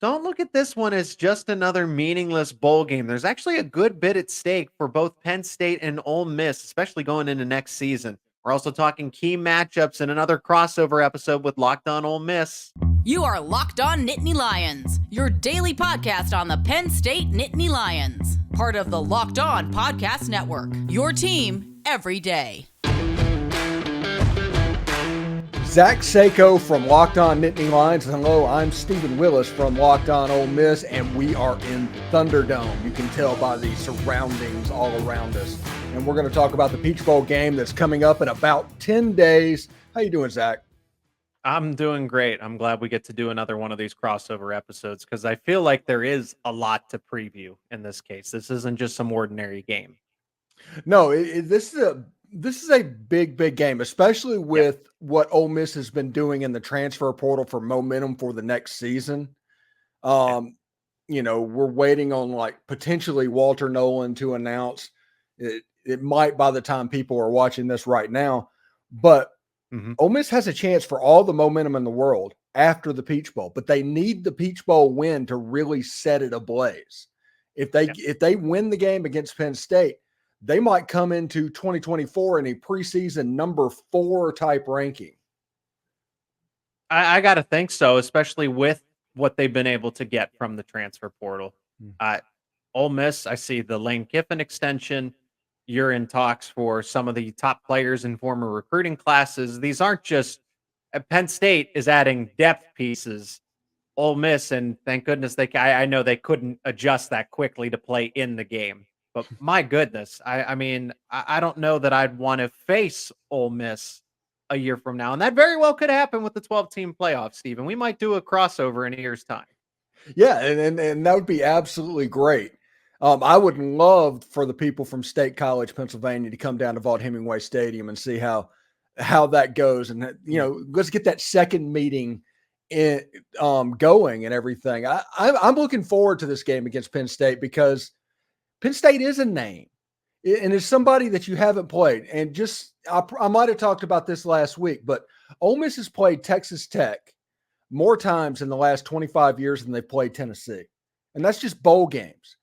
Don't look at this one as just another meaningless bowl game. There's actually a good bit at stake for both Penn State and Ole Miss, especially going into next season. We're also talking key matchups in another crossover episode with Locked On Ole Miss. You are Locked On Nittany Lions, your daily podcast on the Penn State Nittany Lions, part of the Locked On Podcast Network, your team every day. Zach Seyko from Locked On Nittany Lions. Hello, I'm Steven Willis from Locked On Ole Miss, and we are in Thunderdome. You can tell by the surroundings all around us. And we're going to talk about the Peach Bowl game that's coming up in about 10 days. How you doing, Zach? I'm doing great. I'm glad we get to do another one of these crossover episodes because I feel like there is a lot to preview in this case. This isn't just some ordinary game. No, this is a big game, especially with what Ole Miss has been doing in the transfer portal for momentum for the next season. We're waiting on like potentially Walter Nolan to announce. It might by the time people are watching this right now, but Ole Miss has a chance for all the momentum in the world after the Peach Bowl, but they need the Peach Bowl win to really set it ablaze. If they win the game against Penn State, they might come into 2024 in a preseason number 4 type ranking. I got to think so, especially with what they've been able to get from the transfer portal. Ole Miss, I see the Lane Kiffin extension. You're in talks for some of the top players in former recruiting classes. These aren't just Penn State is adding depth pieces. Ole Miss, and thank goodness I know they couldn't adjust that quickly to play in the game. But my goodness, I mean, I don't know that I'd want to face Ole Miss a year from now. And that very well could happen with the 12-team playoff, Steven. We might do a crossover in a year's time. Yeah, and that would be absolutely great. I would love for the people from State College, Pennsylvania, to come down to Vaught Hemingway Stadium and see how that goes. And, let's get that second meeting going and everything. I'm looking forward to this game against Penn State because Penn State is a name, and it's somebody that you haven't played. And I might have talked about this last week, but Ole Miss has played Texas Tech more times in the last 25 years than they've played Tennessee. And that's just bowl games.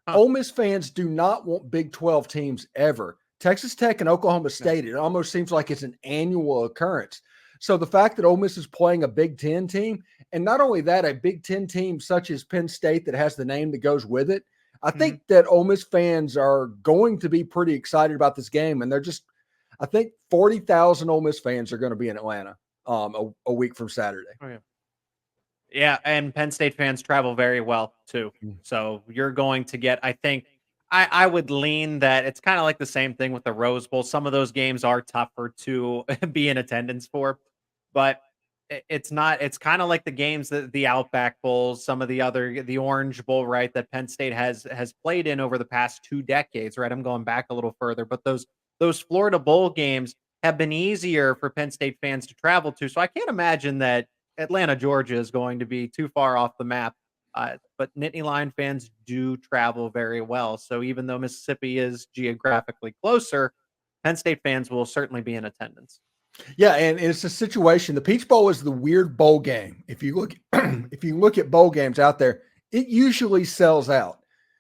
Ole Miss fans do not want Big 12 teams ever. Texas Tech and Oklahoma State, it almost seems like it's an annual occurrence. So the fact that Ole Miss is playing a Big 10 team, and not only that, a Big 10 team such as Penn State that has the name that goes with it, I think that Ole Miss fans are going to be pretty excited about this game. And I think 40,000 Ole Miss fans are going to be in Atlanta a week from Saturday. Oh, yeah. Yeah, and Penn State fans travel very well, too. So you're going to get, I think, I would lean that it's kind of like the same thing with the Rose Bowl. Some of those games are tougher to be in attendance for, but it's kind of like the games that the Outback Bowls, some of the Orange Bowl, right, that Penn State has played in over the past 2 decades, right? I'm going back a little further, but those Florida Bowl games have been easier for Penn State fans to travel to. So I can't imagine that Atlanta, Georgia is going to be too far off the map. But Nittany Lion fans do travel very well. So even though Mississippi is geographically closer, Penn State fans will certainly be in attendance. Yeah, and it's a situation. The Peach Bowl is the weird bowl game. If you look at bowl games out there, it usually sells out.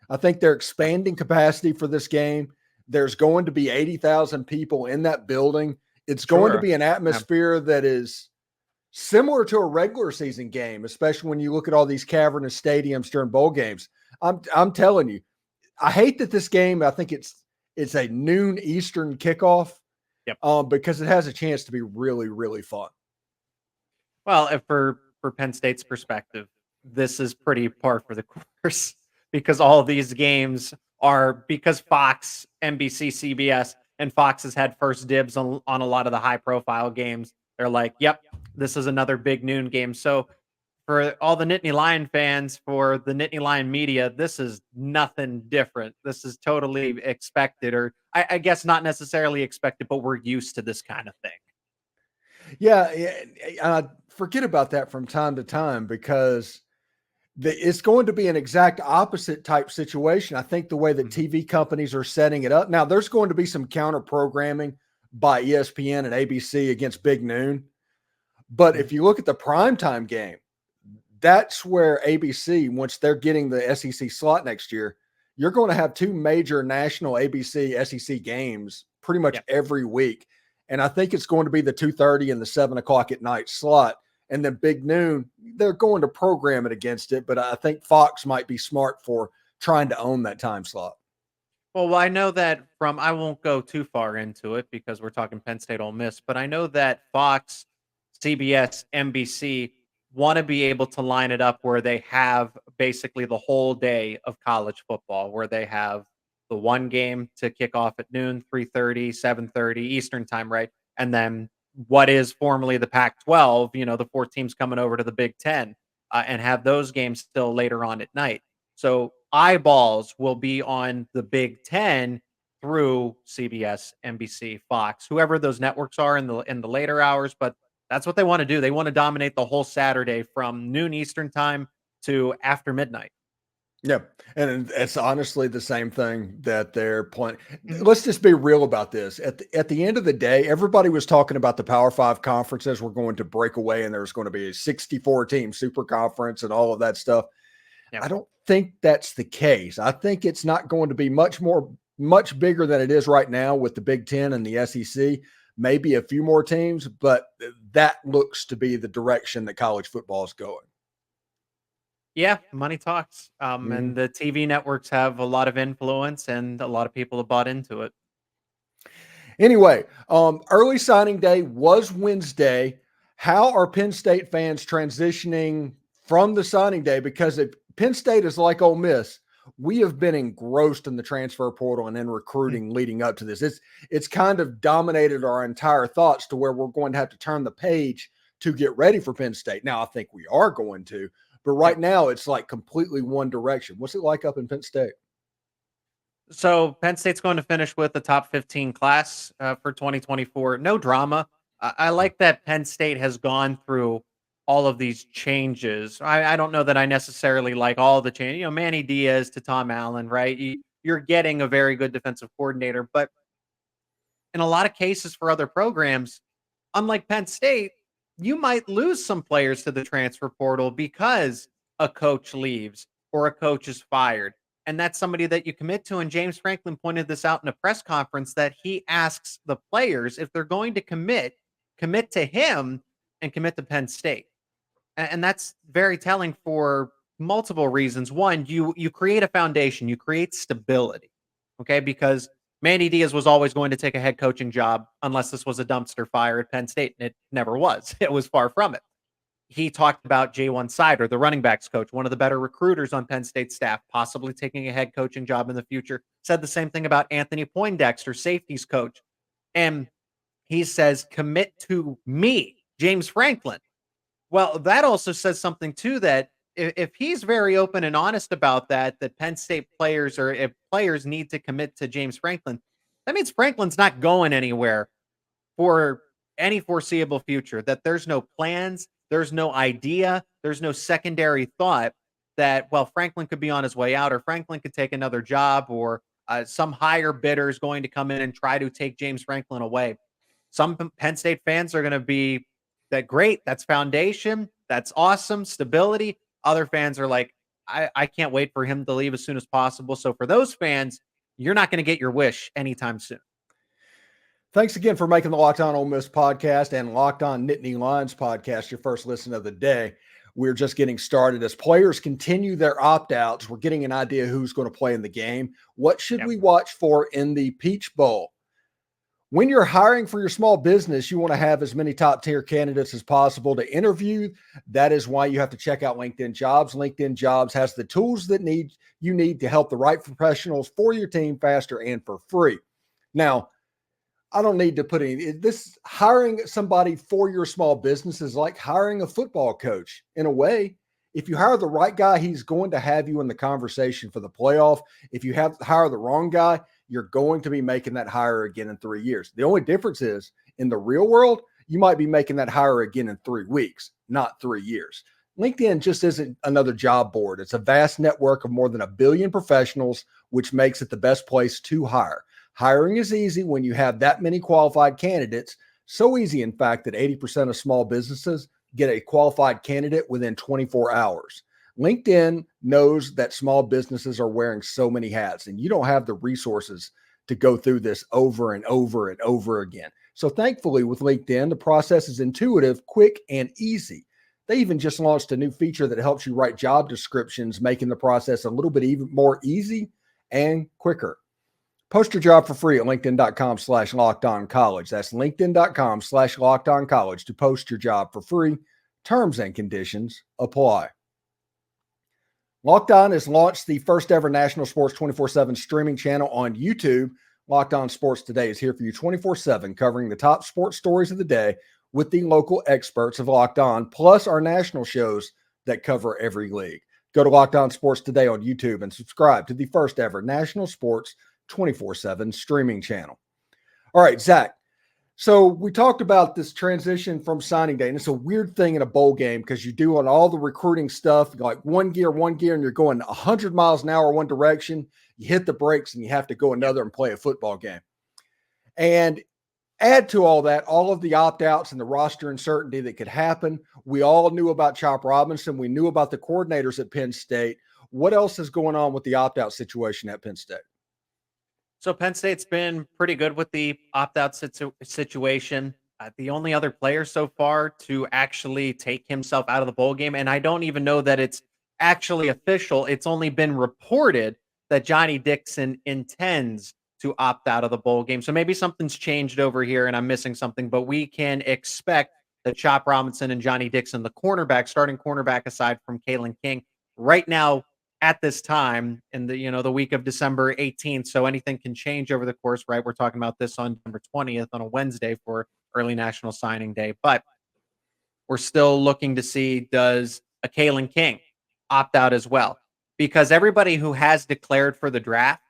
I think they're expanding capacity for this game. There's going to be 80,000 people in that building. It's going to be an atmosphere that is similar to a regular season game, especially when you look at all these cavernous stadiums during bowl games. I'm telling you, I hate that this game, I think it's a noon Eastern kickoff. Because it has a chance to be really, really fun. Well, if for Penn State's perspective, this is pretty par for the course because all of these games are because Fox, NBC, CBS, and Fox has had first dibs on a lot of the high-profile games. They're like, yep, this is another big noon game. So for all the Nittany Lion fans, for the Nittany Lion media, this is nothing different. This is totally expected, or I guess not necessarily expected, but we're used to this kind of thing. Yeah, forget about that from time to time because it's going to be an exact opposite type situation. I think the way that TV companies are setting it up. Now, there's going to be some counter programming by ESPN and ABC against Big Noon. But if you look at the primetime game, that's where ABC, once they're getting the SEC slot next year, you're going to have two major national ABC SEC games pretty much every week. And I think it's going to be the 2:30 and the 7:00 at night slot. And then Big Noon, they're going to program it against it. But I think Fox might be smart for trying to own that time slot. Well, I know that I won't go too far into it because we're talking Penn State Ole Miss, but I know that Fox, CBS, NBC want to be able to line it up where they have basically the whole day of college football, where they have the one game to kick off at noon, 3:30, 7:30 Eastern time, right? And then what is formerly the Pac-12, the four teams coming over to the Big Ten, and have those games still later on at night. So eyeballs will be on the Big Ten through CBS, NBC, Fox, whoever those networks are in the later hours. But that's what they want to do. They want to dominate the whole Saturday from noon Eastern time to after midnight. Yeah. And it's honestly the same thing that they're playing. Let's just be real about this. At the end of the day, everybody was talking about the Power Five conferences were going to break away and there's going to be a 64 team super conference and all of that stuff. I don't think that's the case. I think it's not going to be much bigger than it is right now with the Big Ten and the SEC, maybe a few more teams, but that looks to be the direction that college football is going. Yeah, money talks. And the TV networks have a lot of influence and a lot of people have bought into it. Anyway, early signing day was Wednesday. How are Penn State fans transitioning from the signing day? Because Penn State is like Ole Miss. We have been engrossed in the transfer portal and in recruiting leading up to this. It's kind of dominated our entire thoughts to where we're going to have to turn the page to get ready for Penn State. Now, I think we are going to, but right now it's like completely one direction. What's it like up in Penn State? So Penn State's going to finish with the top 15 class for 2024. No drama. I like that Penn State has gone through all of these changes. I don't know that I necessarily like all the change. Manny Diaz to Tom Allen, right? You're getting a very good defensive coordinator, but in a lot of cases for other programs, unlike Penn State, you might lose some players to the transfer portal because a coach leaves or a coach is fired. And that's somebody that you commit to. And James Franklin pointed this out in a press conference that he asks the players if they're going to commit to him and commit to Penn State. And that's very telling for multiple reasons. One, you create a foundation, you create stability, okay? Because Manny Diaz was always going to take a head coaching job unless this was a dumpster fire at Penn State, and it never was. It was far from it. He talked about J1 Sider, the running backs coach, one of the better recruiters on Penn State staff, possibly taking a head coaching job in the future. Said the same thing about Anthony Poindexter, safeties coach. And he says, commit to me, James Franklin. Well, that also says something too, that if he's very open and honest about that Penn State players, or if players need to commit to James Franklin, that means Franklin's not going anywhere for any foreseeable future, that there's no plans, there's no idea, there's no secondary thought that, well, Franklin could be on his way out, or Franklin could take another job, or some higher bidder is going to come in and try to take James Franklin away. Some Penn State fans are going to be that great. That's foundation. That's awesome. Stability. Other fans are like, I can't wait for him to leave as soon as possible. So for those fans, you're not going to get your wish anytime soon. Thanks again for making the Locked On Ole Miss podcast and Locked On Nittany Lions podcast your first listen of the day. We're just getting started. As players continue their opt-outs, we're getting an idea who's going to play in the game. What should we watch for in the Peach Bowl? When you're hiring for your small business, you want to have as many top-tier candidates as possible to interview. That is why you have to check out LinkedIn Jobs. LinkedIn Jobs has the tools that you need to help the right professionals for your team faster and for free. Now, I don't need to put this. Hiring somebody for your small business is like hiring a football coach in a way. If you hire the right guy, he's going to have you in the conversation for the playoff. If you hire the wrong guy, you're going to be making that hire again in 3 years. The only difference is in the real world, you might be making that hire again in 3 weeks, not 3 years. LinkedIn just isn't another job board. It's a vast network of more than 1 billion professionals, which makes it the best place to hire. Hiring is easy when you have that many qualified candidates. So easy, in fact, that 80% of small businesses get a qualified candidate within 24 hours. LinkedIn knows that small businesses are wearing so many hats, and you don't have the resources to go through this over and over and over again. So thankfully with LinkedIn, the process is intuitive, quick, and easy. They even just launched a new feature that helps you write job descriptions, making the process a little bit even more easy and quicker. Post your job for free at linkedin.com/lockedoncollege. That's linkedin.com/lockedoncollege to post your job for free. Terms and conditions apply. Locked On has launched the first ever national sports 24/7 streaming channel on YouTube. Locked On Sports Today is here for you 24/7, covering the top sports stories of the day with the local experts of Locked On, plus our national shows that cover every league. Go to Locked On Sports Today on YouTube and subscribe to the first ever national sports 24/7 streaming channel. All right, Zach. So we talked about this transition from signing day, and it's a weird thing in a bowl game because you do on all the recruiting stuff, like one gear, and you're going 100 miles an hour one direction. You hit the brakes and you have to go another and play a football game. And add to all that, all of the opt-outs and the roster uncertainty that could happen. We all knew about Chop Robinson. We knew about the coordinators at Penn State. What else is going on with the opt-out situation at Penn State? So Penn State's been pretty good with the opt-out situation. The only other player so far to actually take himself out of the bowl game, and I don't even know that it's actually official. It's only been reported that Johnny Dixon intends to opt out of the bowl game. So maybe something's changed over here and I'm missing something, but we can expect that Chop Robinson and Johnny Dixon, the cornerback, starting cornerback aside from Kalen King, right now at this time in the week of December 18th. So anything can change over the course, right? We're talking about this on December 20th on a Wednesday for early National Signing Day, but we're still looking to see, does a Kalen King opt out as well? Because everybody who has declared for the draft,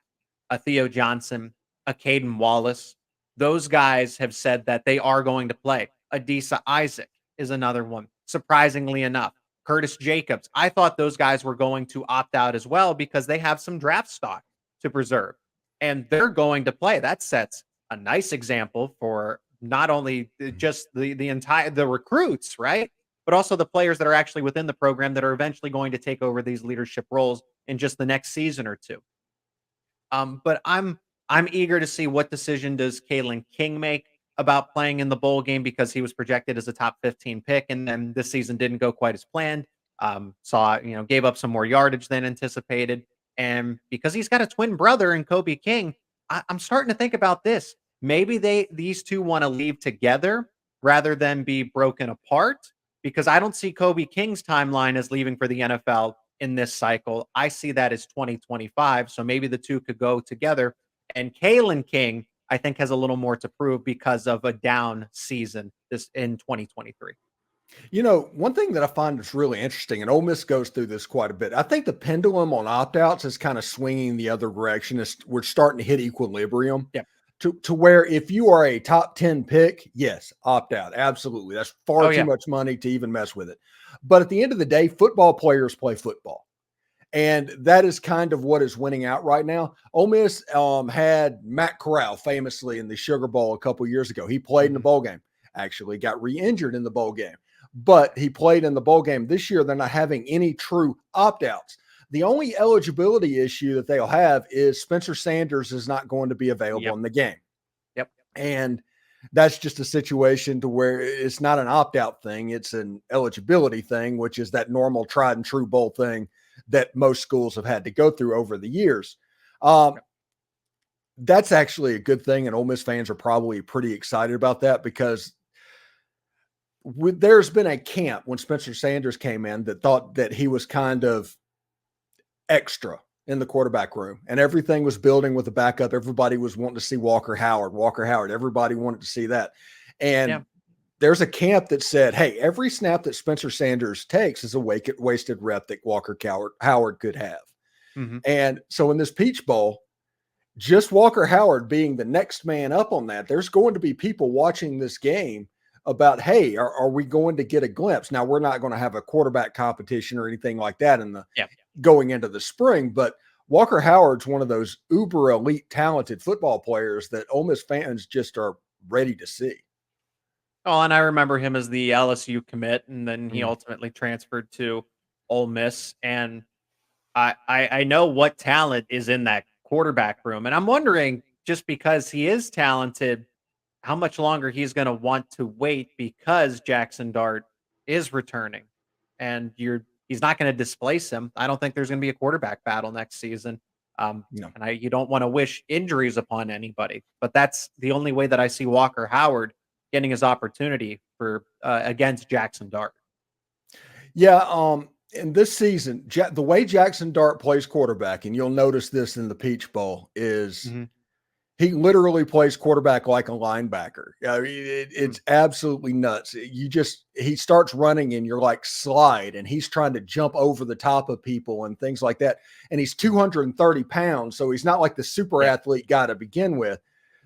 a Theo Johnson, a Caden Wallace, those guys have said that they are going to play. Adisa Isaac is another one, surprisingly enough. Curtis Jacobs, I thought those guys were going to opt out as well because they have some draft stock to preserve, and they're going to play. That sets a nice example for not only just the recruits, right, but also the players that are actually within the program that are eventually going to take over these leadership roles in just the next season or two. But I'm eager to see what decision does Kalen King make about playing in the bowl game, because he was projected as a top 15 pick, and then this season didn't go quite as planned. Gave up some more yardage than anticipated, and because he's got a twin brother in Kobe King, I'm starting to think about this. Maybe these two want to leave together rather than be broken apart, because I don't see Kobe King's timeline as leaving for the NFL in this cycle. I see that as 2025. So maybe the two could go together. And Kalen King, I think, has a little more to prove because of a down season this in 2023. One thing that I find is really interesting, and Ole Miss goes through this quite a bit. I think the pendulum on opt-outs is kind of swinging the other direction. We're starting to hit equilibrium. Yeah. To where if you are a top 10 pick, yes, opt out. Absolutely. That's far too much money to even mess with it. But at the end of the day, football players play football. And that is kind of what is winning out right now. Ole Miss had Matt Corral famously in the Sugar Bowl a couple years ago. He played in the bowl game, actually got re-injured in the bowl game, but he played in the bowl game. This year, they're not having any true opt-outs. The only eligibility issue that they'll have is Spencer Sanders is not going to be available in the game. Yep. And that's just a situation to where it's not an opt-out thing. It's an eligibility thing, which is that normal tried and true bowl thing that most schools have had to go through over the years. That's actually a good thing. And Ole Miss fans are probably pretty excited about that, because there's been a camp when Spencer Sanders came in that thought that he was kind of extra in the quarterback room, and everything was building with the backup. Everybody was wanting to see Walker Howard. Everybody wanted to see that. And there's a camp that said, hey, every snap that Spencer Sanders takes is a wasted rep that Walker Howard could have. Mm-hmm. And so in this Peach Bowl, just Walker Howard being the next man up on that, there's going to be people watching this game about, hey, are we going to get a glimpse? Now, we're not going to have a quarterback competition or anything like that in the going into the spring, but Walker Howard's one of those uber elite talented football players that Ole Miss fans just are ready to see. Oh, and I remember him as the LSU commit, and then he Mm, ultimately transferred to Ole Miss. And I know what talent is in that quarterback room, and I'm wondering, just because he is talented, how much longer he's going to want to wait because Jaxson Dart is returning, and he's not going to displace him. I don't think there's going to be a quarterback battle next season. no. And you don't want to wish injuries upon anybody, but that's the only way that I see Walker Howard getting his opportunity for against Jaxson Dart. Yeah, in this season, the way Jaxson Dart plays quarterback, and you'll notice this in the Peach Bowl, is Mm-hmm. he literally plays quarterback like a linebacker. I mean, Mm. it's absolutely nuts. He starts running and you're like slide, and he's trying to jump over the top of people and things like that. And he's 230 pounds, so he's not like the super Yeah, athlete guy to begin with.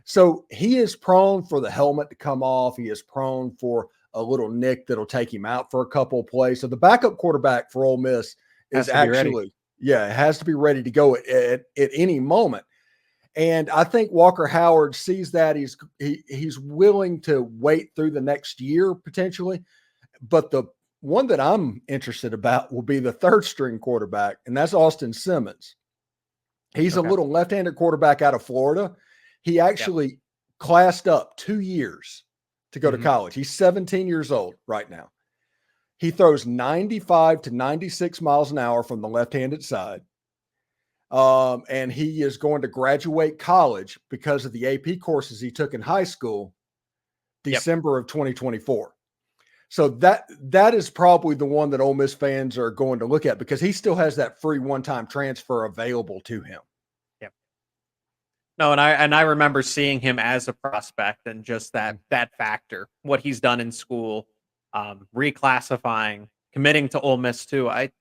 So he is prone for the helmet to come off. He is prone for a little nick that'll take him out for a couple of plays. So the backup quarterback for Ole Miss is has to be ready. actually, yeah, it has to be ready to go at any moment. And I think Walker Howard sees that he's willing to wait through the next year potentially. But the one that I'm interested about will be the third string quarterback, and that's Austin Simmons. He's a Okay. little left-handed quarterback out of Florida. He Yep. actually classed up 2 years to go to Mhm. college. He's 17 years old right now. He throws 95 to 96 miles an hour from the left-handed side. And he is going to graduate college because of the AP courses he took in high school, Yep. December of 2024. So that is probably the one that Ole Miss fans are going to look at because he still has that free one-time transfer available to him. Yep. No, and I remember seeing him as a prospect and just that factor, what he's done in school, reclassifying, committing to Ole Miss too. I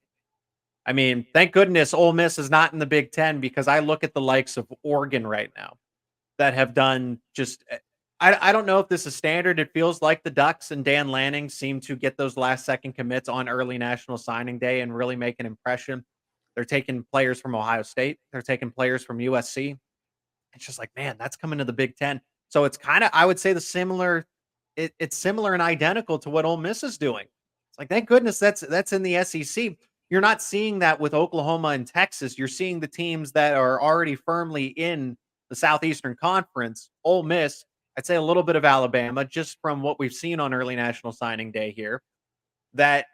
mean, thank goodness Ole Miss is not in the Big Ten because I look at the likes of Oregon right now that have done just. I don't know if this is standard. It feels like the Ducks and Dan Lanning seem to get those last second commits on early National Signing Day and really make an impression. They're taking players from Ohio State. They're taking players from USC. It's just like, man, that's coming to the Big Ten. So it's kind of, I would say, it's similar and identical to what Ole Miss is doing. It's like, thank goodness that's in the SEC. You're not seeing that with Oklahoma and Texas. You're seeing the teams that are already firmly in the Southeastern Conference. Ole Miss, I'd say a little bit of Alabama, just from what we've seen on early National Signing Day here. That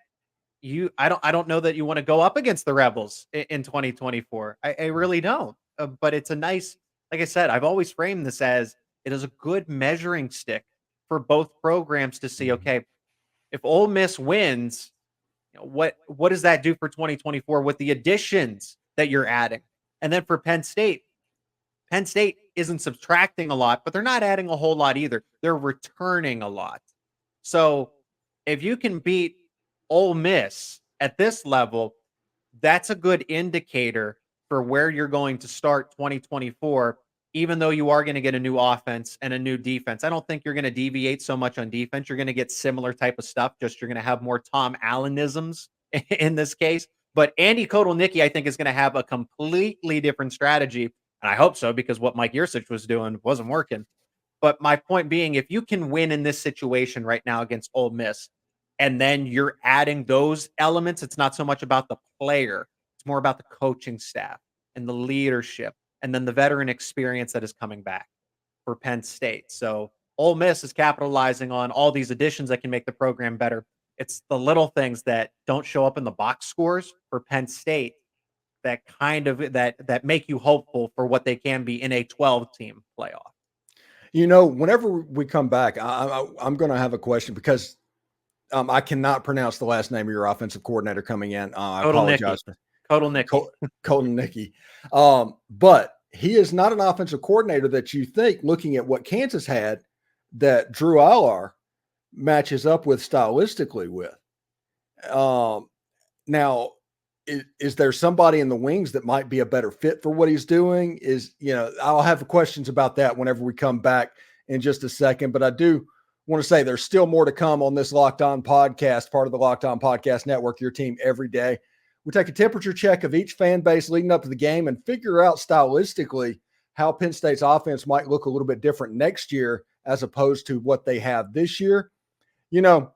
I don't know that you want to go up against the Rebels in 2024. I really don't. But it's a nice, like I said, I've always framed this as it is a good measuring stick for both programs to see, Mhm. okay, if Ole Miss wins, what does that do for 2024 with the additions that you're adding? And then for Penn State isn't subtracting a lot, but they're not adding a whole lot either. They're returning a lot. So if you can beat Ole Miss at this level, that's a good indicator for where you're going to start 2024, even though you are going to get a new offense and a new defense. I don't think you're going to deviate so much on defense. You're going to get similar type of stuff, just you're going to have more Tom Allenisms in this case. But Andy Kotelnicki, I think, is going to have a completely different strategy. And I hope so, because what Mike Yurcich was doing wasn't working. But my point being, if you can win in this situation right now against Ole Miss, and then you're adding those elements, it's not so much about the player, it's more about the coaching staff and the leadership, and then the veteran experience that is coming back for Penn State. So Ole Miss is capitalizing on all these additions that can make the program better. It's the little things that don't show up in the box scores for Penn State that that make you hopeful for what they can be in a 12-team playoff. Whenever we come back, I'm going to have a question because I cannot pronounce the last name of your offensive coordinator coming in. I Kotelnicki. apologize. Kotelnicki. Colton Nicky. But he is not an offensive coordinator that you think, looking at what Kansas had, that Drew Allar matches up with stylistically with. Now, is there somebody in the wings that might be a better fit for what he's doing? I'll have questions about that whenever we come back in just a second, but I do want to say there's still more to come on this Locked On podcast, part of the Locked On Podcast Network, your team every day. We take a temperature check of each fan base leading up to the game and figure out stylistically how Penn State's offense might look a little bit different next year as opposed to what they have this year. You know,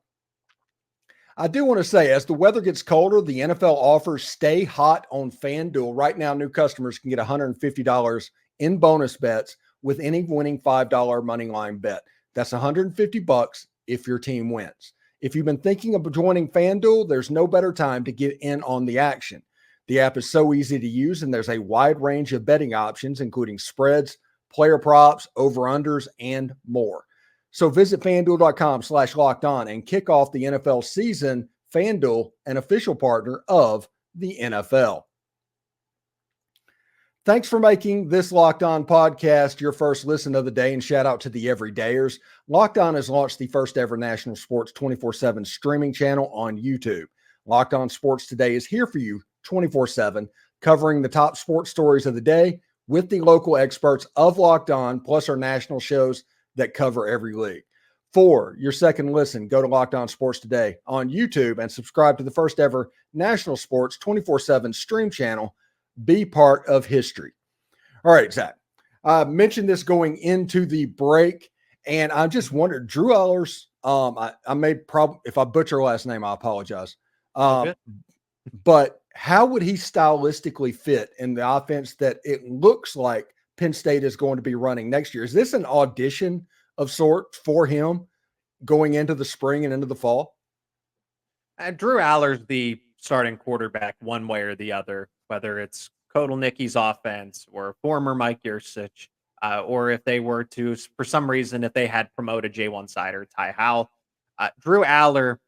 I do want to say, as the weather gets colder, the NFL offers Stay Hot on FanDuel. Right now, new customers can get $150 in bonus bets with any winning $5 money line bet. That's $150 if your team wins. If you've been thinking of joining FanDuel, there's no better time to get in on the action. The app is so easy to use, and there's a wide range of betting options, including spreads, player props, over-unders, and more. So visit FanDuel.com/lockedon and kick off the NFL season. FanDuel, an official partner of the NFL. Thanks for making this Locked On podcast your first listen of the day, and shout out to the everydayers. Locked On has launched the first ever national sports 24/7 streaming channel on YouTube. Locked On Sports Today is here for you 24/7, covering the top sports stories of the day with the local experts of Locked On, plus our national shows that cover every league. For your second listen, go to Locked On Sports Today on YouTube and subscribe to the first ever national sports 24/7 stream channel. Be part of history. All right, Zach. I mentioned this going into the break, and I just wondered, Drew Allar's, I may probably, if I butcher last name, I apologize. But how would he stylistically fit in the offense that it looks like Penn State is going to be running next year? Is this an audition of sorts for him going into the spring and into the fall? Drew Allar's the starting quarterback one way or the other, whether it's Kotelnicki's offense or former Mike Yurcich, or if they were to, for some reason, if they had promoted J1 Sider, Ty Howell. Drew Allar,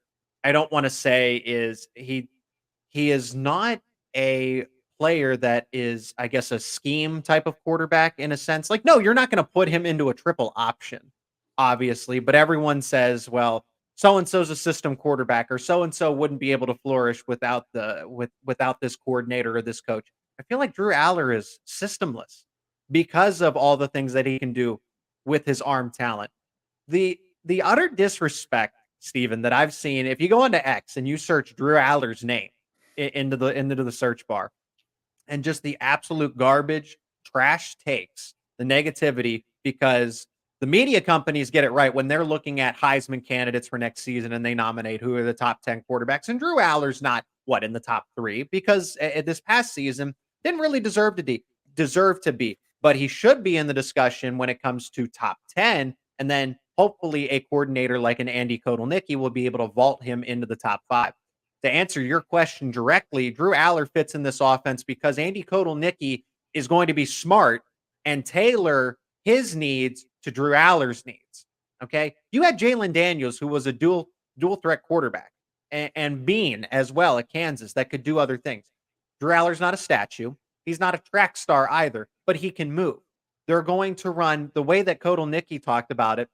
I don't want to say he is not a player that is, I guess, a scheme type of quarterback in a sense. Like, no, you're not going to put him into a triple option, obviously, but everyone says, well, so-and-so's a system quarterback, or so-and-so wouldn't be able to flourish without without this coordinator or this coach. I feel like Drew Allar is systemless because of all the things that he can do with his arm talent. The utter disrespect, Steven, that I've seen, if you go onto X and you search Drew Allar's name into the search bar, and just the absolute garbage, trash takes, the negativity, because the media companies get it right when they're looking at Heisman candidates for next season and they nominate who are the top 10 quarterbacks. And Drew Allar's not in the top 3, because this past season didn't really deserve to be, but he should be in the discussion when it comes to top 10. And then hopefully a coordinator like an Andy Kotelnicki will be able to vault him into the top 5. To answer your question directly, Drew Allar fits in this offense because Andy Kotelnicki is going to be smart and tailor his needs to Drew Allar's needs. Okay. You had Jalen Daniels, who was a dual threat quarterback, and Bean as well at Kansas that could do other things. Drew Allar's not a statue. He's not a track star either, but he can move. They're going to run the way that Kotelnicki talked about it.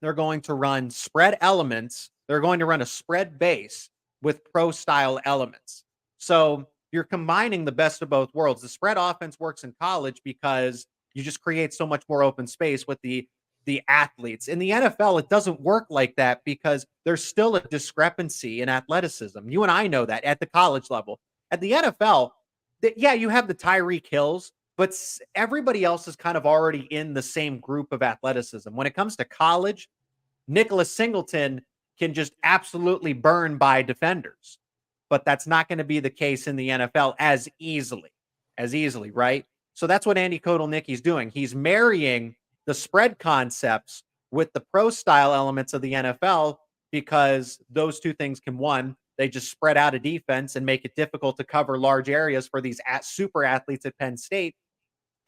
They're going to run spread elements. They're going to run a spread base with pro style elements. So you're combining the best of both worlds. The spread offense works in college because you just create so much more open space with the athletes. In the NFL, it doesn't work like that because there's still a discrepancy in athleticism. You and I know that at the college level. At the NFL, you have the Tyreek Hills, but everybody else is kind of already in the same group of athleticism. When it comes to college, Nicholas Singleton can just absolutely burn by defenders, but that's not going to be the case in the NFL as easily, right? So that's what Andy Kotelnicki's doing. He's marrying the spread concepts with the pro style elements of the NFL, because those two things can, one, they just spread out a defense and make it difficult to cover large areas for these super athletes at Penn State,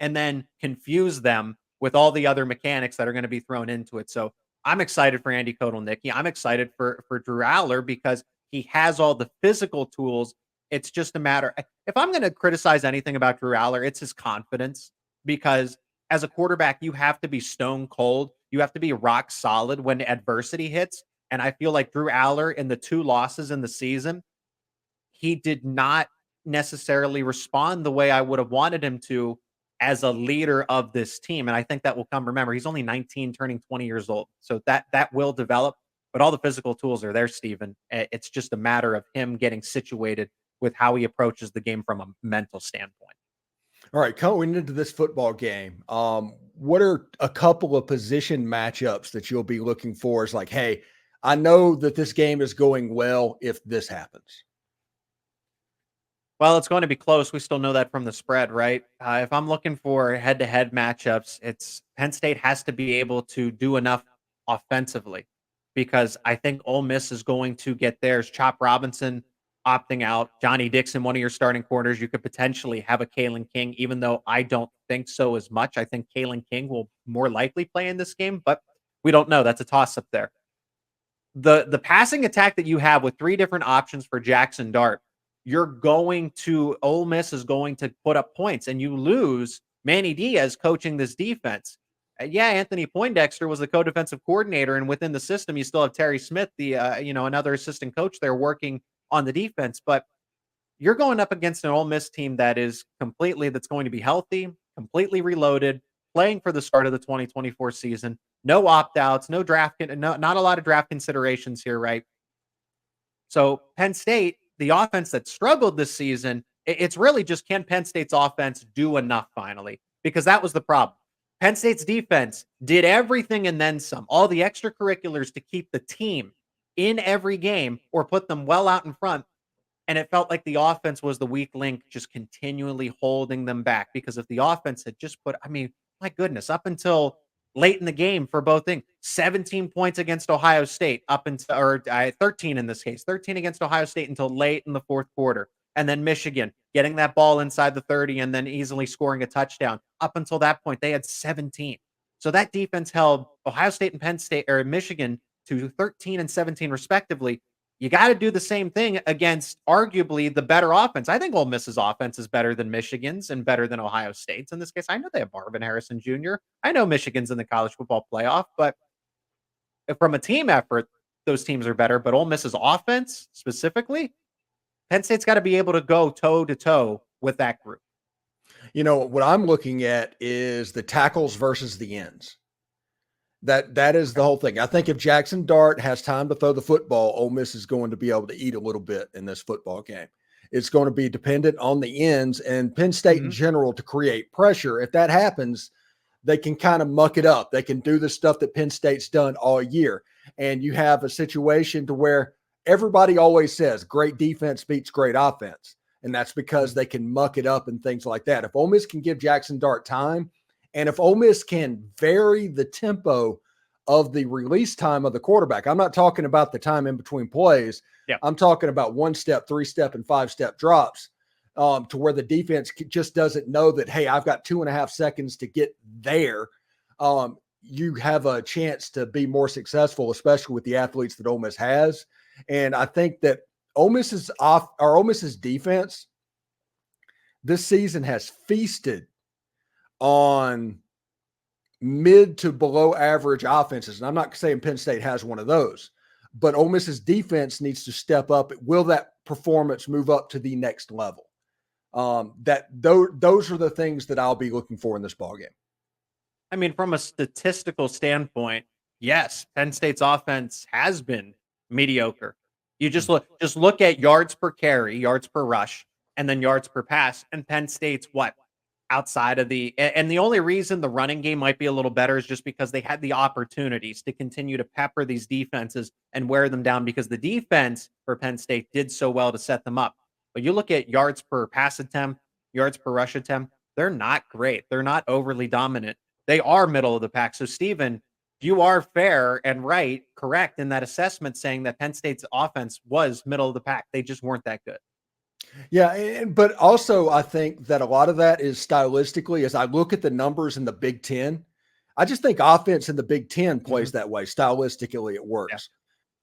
and then confuse them with all the other mechanics that are going to be thrown into it. So I'm excited for Andy Kotelnicki. I'm excited for Drew Allar because he has all the physical tools. It's just a matter. If I'm going to criticize anything about Drew Allar, it's his confidence, because as a quarterback, you have to be stone cold. You have to be rock solid when adversity hits. And I feel like Drew Allar, in the 2 losses in the season, he did not necessarily respond the way I would have wanted him to as a leader of this team. And I think that will come. Remember, he's only 19, turning 20 years old. So that will develop, but all the physical tools are there, Steven. It's just a matter of him getting situated with how he approaches the game from a mental standpoint. All right, coming into this football game, what are a couple of position matchups that you'll be looking for? Is like, hey, I know that this game is going well if this happens. Well, it's going to be close. We still know that from the spread, right? If I'm looking for head-to-head matchups, it's Penn State has to be able to do enough offensively because I think Ole Miss is going to get theirs. Chop Robinson opting out, Johnny Dixon, one of your starting corners. You could potentially have a Kalen King, even though I don't think so as much. I think Kalen King will more likely play in this game, but we don't know. That's a toss-up there. The passing attack that you have with three different options for Jaxson Dart, Ole Miss is going to put up points, and you lose Manny Diaz coaching this defense. Yeah, Anthony Poindexter was the co-defensive coordinator, and within the system, you still have Terry Smith, the another assistant coach there working on the defense. But you're going up against an Ole Miss team that's going to be healthy, completely reloaded, playing for the start of the 2024 season. No opt-outs, not a lot of draft considerations here, right? So Penn State, the offense that struggled this season, it's really just, can Penn State's offense do enough finally? Because that was the problem. Penn State's defense did everything and then some, all the extracurriculars to keep the team in every game or put them well out in front. And it felt like the offense was the weak link, just continually holding them back. Because if the offense had just my goodness, up until late in the game for both things, 17 points against Ohio State, 13 in this case, 13 against Ohio State until late in the fourth quarter. And then Michigan getting that ball inside the 30 and then easily scoring a touchdown. Up until that point, they had 17. So that defense held Ohio State and Penn State or Michigan to 13 and 17 respectively. You got to do the same thing against arguably the better offense. I think Ole Miss's offense is better than Michigan's and better than Ohio State's in this case. I know they have Marvin Harrison Jr. I know Michigan's in the college football playoff, but from a team effort, those teams are better. But Ole Miss's offense specifically, Penn State's got to be able to go toe-to-toe with that group. What I'm looking at is the tackles versus the ends. That is the whole thing. I think if Jaxson Dart has time to throw the football, Ole Miss is going to be able to eat a little bit in this football game. It's going to be dependent on the ends and Penn State in general to create pressure. If that happens, they can kind of muck it up. They can do the stuff that Penn State's done all year. And you have a situation to where everybody always says great defense beats great offense. And that's because they can muck it up and things like that. If Ole Miss can give Jaxson Dart time, and if Ole Miss can vary the tempo of the release time of the quarterback, I'm not talking about the time in between plays. Yeah. I'm talking about 1-step, 3-step, and 5-step drops to where the defense just doesn't know that, hey, I've got 2.5 seconds to get there. You have a chance to be more successful, especially with the athletes that Ole Miss has. And I think that Ole Miss's defense this season has feasted on mid to below average offenses. And I'm not saying Penn State has one of those, but Ole Miss's defense needs to step up. Will that performance move up to the next level? Those are the things that I'll be looking for in this ballgame. I mean, from a statistical standpoint, yes, Penn State's offense has been mediocre. You just look at yards per carry, yards per rush, and then yards per pass. And Penn State's outside of and the only reason the running game might be a little better is just because they had the opportunities to continue to pepper these defenses and wear them down because the defense for Penn State did so well to set them up. But you look at yards per pass attempt, yards per rush attempt, they're not great. They're not overly dominant. They are middle of the pack. So, Steven, you are fair and correct in that assessment saying that Penn State's offense was middle of the pack. They just weren't that good. Yeah, but also I think that a lot of that is stylistically. As I look at the numbers in the Big Ten, I just think offense in the Big Ten plays that way. Stylistically, it works.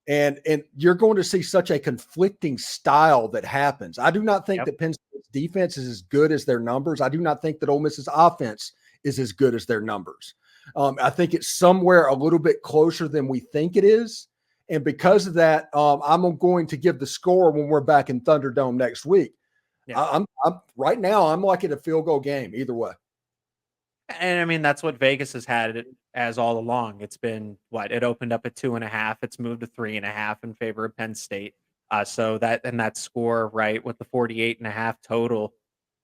Yeah. And you're going to see such a conflicting style that happens. I do not think that Penn State's defense is as good as their numbers. I do not think that Ole Miss's offense is as good as their numbers. I think it's somewhere a little bit closer than we think it is. And because of that, I'm going to give the score when we're back in Thunderdome next week. Yeah. I'm right now, I'm like at a field goal game either way. And I mean, that's what Vegas has had it as all along. It's been it opened up at 2.5. It's moved to 3.5 in favor of Penn State. So that score, with the 48.5 total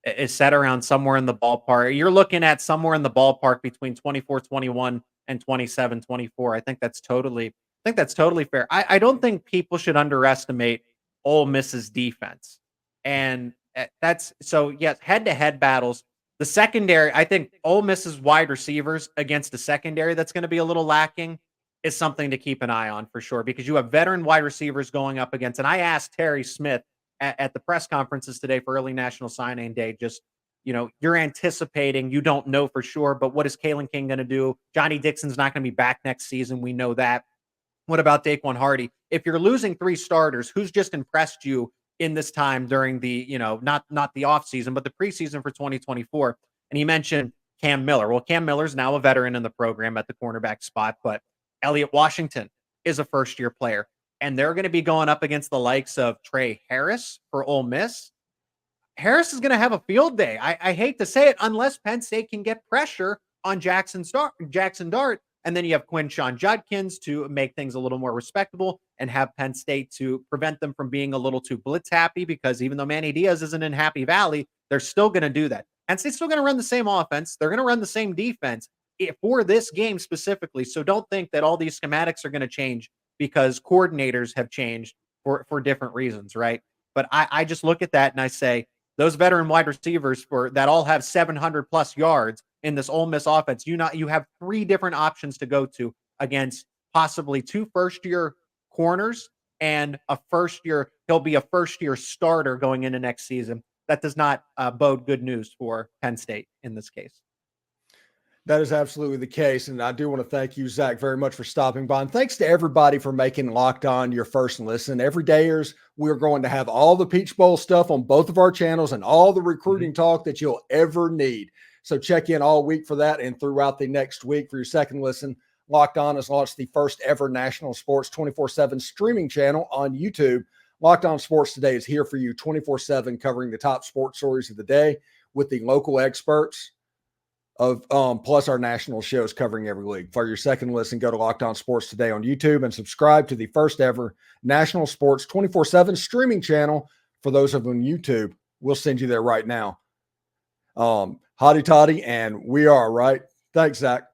is set around somewhere in the ballpark. You're looking at somewhere in the ballpark between 24-21 and 27-24. I think that's totally think that's totally fair. I don't think people should underestimate Ole Miss's defense. And that's so, yes, head to head battles. The secondary, I think Ole Miss's wide receivers against a secondary that's going to be a little lacking is something to keep an eye on for sure, because you have veteran wide receivers going up against. And I asked Terry Smith at the press conferences today for early National Signing Day, just, you're anticipating, you don't know for sure, but what is Kalen King going to do? Johnny Dixon's not going to be back next season. We know that. What about Daquan Hardy? If you're losing 3 starters, who's just impressed you in this time during the, not the offseason, but the preseason for 2024? And he mentioned Cam Miller. Well, Cam Miller's now a veteran in the program at the cornerback spot, but Elliott Washington is a first-year player. And they're going to be going up against the likes of Trey Harris for Ole Miss. Harris is going to have a field day. I hate to say it, unless Penn State can get pressure on Jaxson Dart. And then you have Quinshon Judkins to make things a little more respectable and have Penn State to prevent them from being a little too blitz happy, because even though Manny Diaz isn't in Happy Valley, they're still going to do that. Penn State's still going to run the same offense. They're going to run the same defense for this game specifically. So don't think that all these schematics are going to change because coordinators have changed for different reasons, right? But I just look at that and I say, those veteran wide receivers that all have 700 plus yards in this Ole Miss offense, you have 3 different options to go to against possibly 2 first-year corners and he'll be a first-year starter going into next season. That does not bode good news for Penn State in this case. That is absolutely the case. And I do want to thank you, Zach, very much for stopping by. And thanks to everybody for making Locked On your first listen. Every dayers, we're going to have all the Peach Bowl stuff on both of our channels and all the recruiting talk that you'll ever need. So check in all week for that and throughout the next week for your second listen. Locked On has launched the first ever national sports 24/7 streaming channel on YouTube. Locked On Sports Today is here for you 24/7, covering the top sports stories of the day with the local experts of plus our national shows covering every league. For your second listen, go to Locked On Sports Today on YouTube and subscribe to the first ever national sports 24/7 streaming channel. For those of them on YouTube, we'll send you there right now. Hotty toddy, and we are right. Thanks, Zach.